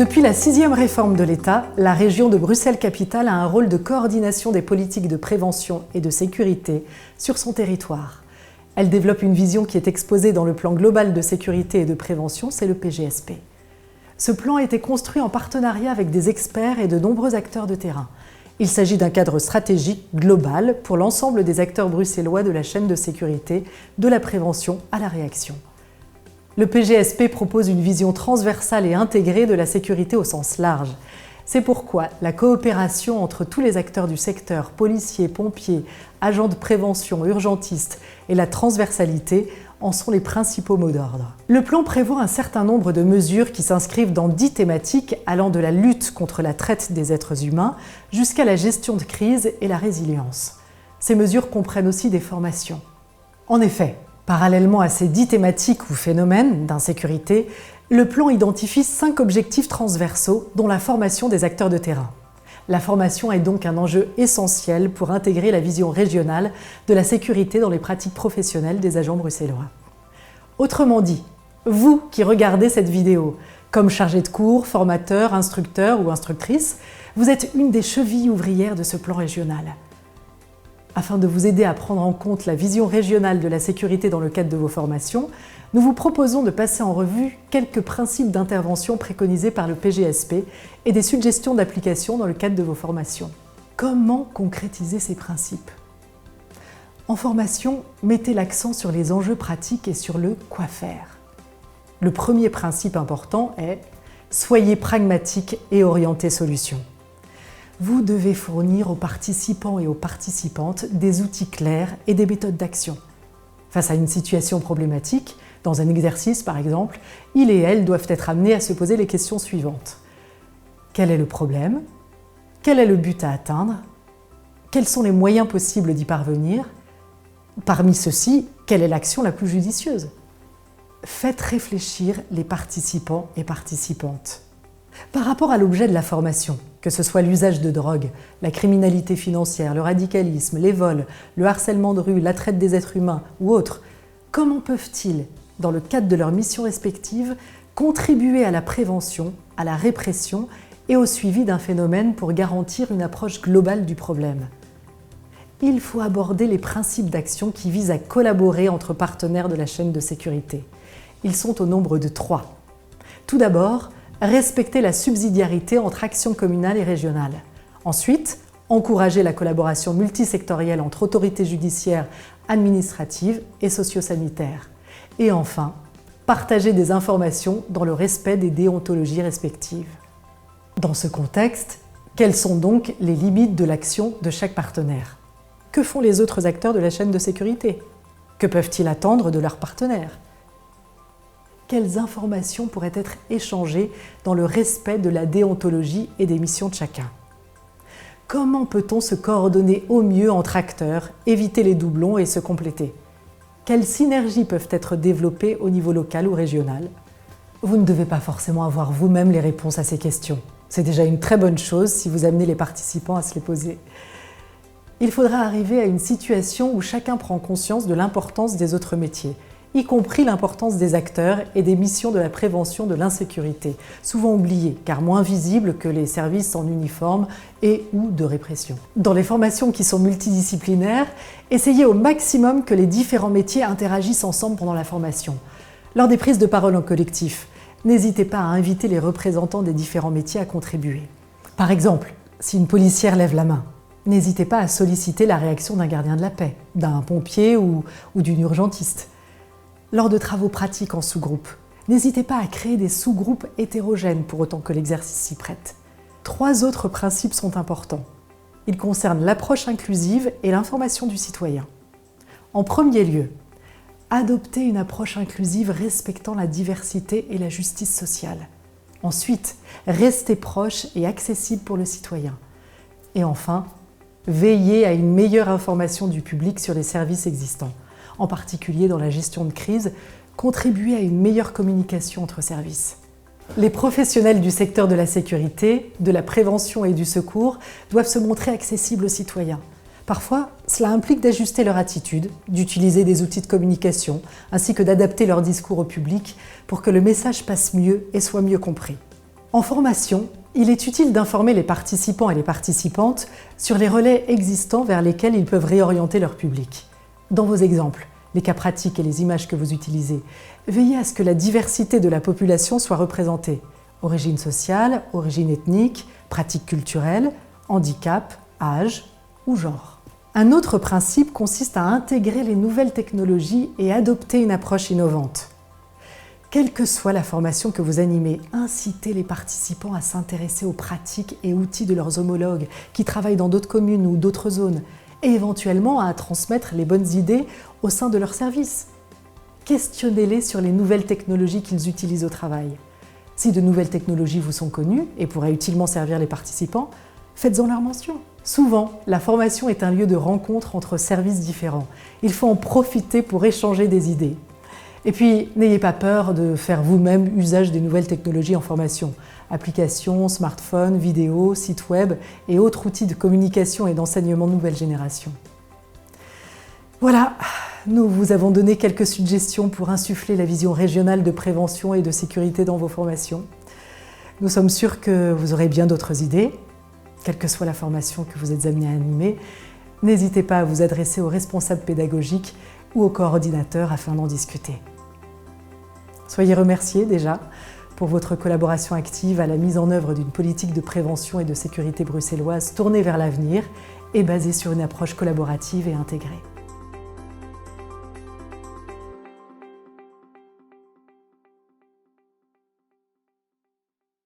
Depuis la 6e réforme de l'État, la région de Bruxelles-Capitale a un rôle de coordination des politiques de prévention et de sécurité sur son territoire. Elle développe une vision qui est exposée dans le plan global de sécurité et de prévention, c'est le PGSP. Ce plan a été construit en partenariat avec des experts et de nombreux acteurs de terrain. Il s'agit d'un cadre stratégique global pour l'ensemble des acteurs bruxellois de la chaîne de sécurité, de la prévention à la réaction. Le PGSP propose une vision transversale et intégrée de la sécurité au sens large. C'est pourquoi la coopération entre tous les acteurs du secteur, policiers, pompiers, agents de prévention, urgentistes et la transversalité en sont les principaux mots d'ordre. Le plan prévoit un certain nombre de mesures qui s'inscrivent dans 10 thématiques allant de la lutte contre la traite des êtres humains jusqu'à la gestion de crise et la résilience. Ces mesures comprennent aussi des formations. En effet, parallèlement à ces 10 thématiques ou phénomènes d'insécurité, le plan identifie 5 objectifs transversaux, dont la formation des acteurs de terrain. La formation est donc un enjeu essentiel pour intégrer la vision régionale de la sécurité dans les pratiques professionnelles des agents bruxellois. Autrement dit, vous qui regardez cette vidéo, comme chargé de cours, formateur, instructeur ou instructrice, vous êtes une des chevilles ouvrières de ce plan régional. Afin de vous aider à prendre en compte la vision régionale de la sécurité dans le cadre de vos formations, nous vous proposons de passer en revue quelques principes d'intervention préconisés par le PGSP et des suggestions d'application dans le cadre de vos formations. Comment concrétiser ces principes? En formation, mettez l'accent sur les enjeux pratiques et sur le quoi faire. Le premier principe important est « Soyez pragmatique et orienté solution ». Vous devez fournir aux participants et aux participantes des outils clairs et des méthodes d'action. Face à une situation problématique, dans un exercice par exemple, ils et elles doivent être amenés à se poser les questions suivantes. Quel est le problème? Quel est le but à atteindre? Quels sont les moyens possibles d'y parvenir? Parmi ceux-ci, quelle est l'action la plus judicieuse? Faites réfléchir les participants et participantes. Par rapport à l'objet de la formation, que ce soit l'usage de drogue, la criminalité financière, le radicalisme, les vols, le harcèlement de rue, la traite des êtres humains ou autres, comment peuvent-ils, dans le cadre de leurs missions respectives, contribuer à la prévention, à la répression et au suivi d'un phénomène pour garantir une approche globale du problème? Il faut aborder les principes d'action qui visent à collaborer entre partenaires de la chaîne de sécurité. Ils sont au nombre de 3. Tout d'abord, respecter la subsidiarité entre actions communales et régionales. Ensuite, encourager la collaboration multisectorielle entre autorités judiciaires, administratives et socio-sanitaires. Et enfin, partager des informations dans le respect des déontologies respectives. Dans ce contexte, quelles sont donc les limites de l'action de chaque partenaire? Que font les autres acteurs de la chaîne de sécurité? Que peuvent-ils attendre de leurs partenaires? Quelles informations pourraient être échangées dans le respect de la déontologie et des missions de chacun? Comment peut-on se coordonner au mieux entre acteurs, éviter les doublons et se compléter? Quelles synergies peuvent être développées au niveau local ou régional? Vous ne devez pas forcément avoir vous-même les réponses à ces questions. C'est déjà une très bonne chose si vous amenez les participants à se les poser. Il faudra arriver à une situation où chacun prend conscience de l'importance des autres métiers, y compris l'importance des acteurs et des missions de la prévention de l'insécurité, souvent oubliées car moins visibles que les services en uniforme et ou de répression. Dans les formations qui sont multidisciplinaires, essayez au maximum que les différents métiers interagissent ensemble pendant la formation. Lors des prises de parole en collectif, n'hésitez pas à inviter les représentants des différents métiers à contribuer. Par exemple, si une policière lève la main, n'hésitez pas à solliciter la réaction d'un gardien de la paix, d'un pompier ou d'une urgentiste. Lors de travaux pratiques en sous-groupe, n'hésitez pas à créer des sous-groupes hétérogènes pour autant que l'exercice s'y prête. 3 autres principes sont importants. Ils concernent l'approche inclusive et l'information du citoyen. En premier lieu, adoptez une approche inclusive respectant la diversité et la justice sociale. Ensuite, restez proche et accessible pour le citoyen. Et enfin, veillez à une meilleure information du public sur les services existants. En particulier dans la gestion de crise, contribuer à une meilleure communication entre services. Les professionnels du secteur de la sécurité, de la prévention et du secours doivent se montrer accessibles aux citoyens. Parfois, cela implique d'ajuster leur attitude, d'utiliser des outils de communication, ainsi que d'adapter leur discours au public pour que le message passe mieux et soit mieux compris. En formation, il est utile d'informer les participants et les participantes sur les relais existants vers lesquels ils peuvent réorienter leur public. Dans vos exemples, les cas pratiques et les images que vous utilisez, veillez à ce que la diversité de la population soit représentée. Origine sociale, origine ethnique, pratiques culturelles, handicap, âge ou genre. Un autre principe consiste à intégrer les nouvelles technologies et adopter une approche innovante. Quelle que soit la formation que vous animez, incitez les participants à s'intéresser aux pratiques et outils de leurs homologues qui travaillent dans d'autres communes ou d'autres zones, et éventuellement à transmettre les bonnes idées au sein de leur service. Questionnez-les sur les nouvelles technologies qu'ils utilisent au travail. Si de nouvelles technologies vous sont connues et pourraient utilement servir les participants, faites-en leur mention. Souvent, la formation est un lieu de rencontre entre services différents. Il faut en profiter pour échanger des idées. Et puis, n'ayez pas peur de faire vous-même usage des nouvelles technologies en formation. Applications, smartphones, vidéos, sites web et autres outils de communication et d'enseignement nouvelle génération. Voilà, nous vous avons donné quelques suggestions pour insuffler la vision régionale de prévention et de sécurité dans vos formations. Nous sommes sûrs que vous aurez bien d'autres idées. Quelle que soit la formation que vous êtes amené à animer, n'hésitez pas à vous adresser aux responsables pédagogiques ou aux coordinateurs afin d'en discuter. Soyez remerciés déjà pour votre collaboration active à la mise en œuvre d'une politique de prévention et de sécurité bruxelloise tournée vers l'avenir et basée sur une approche collaborative et intégrée.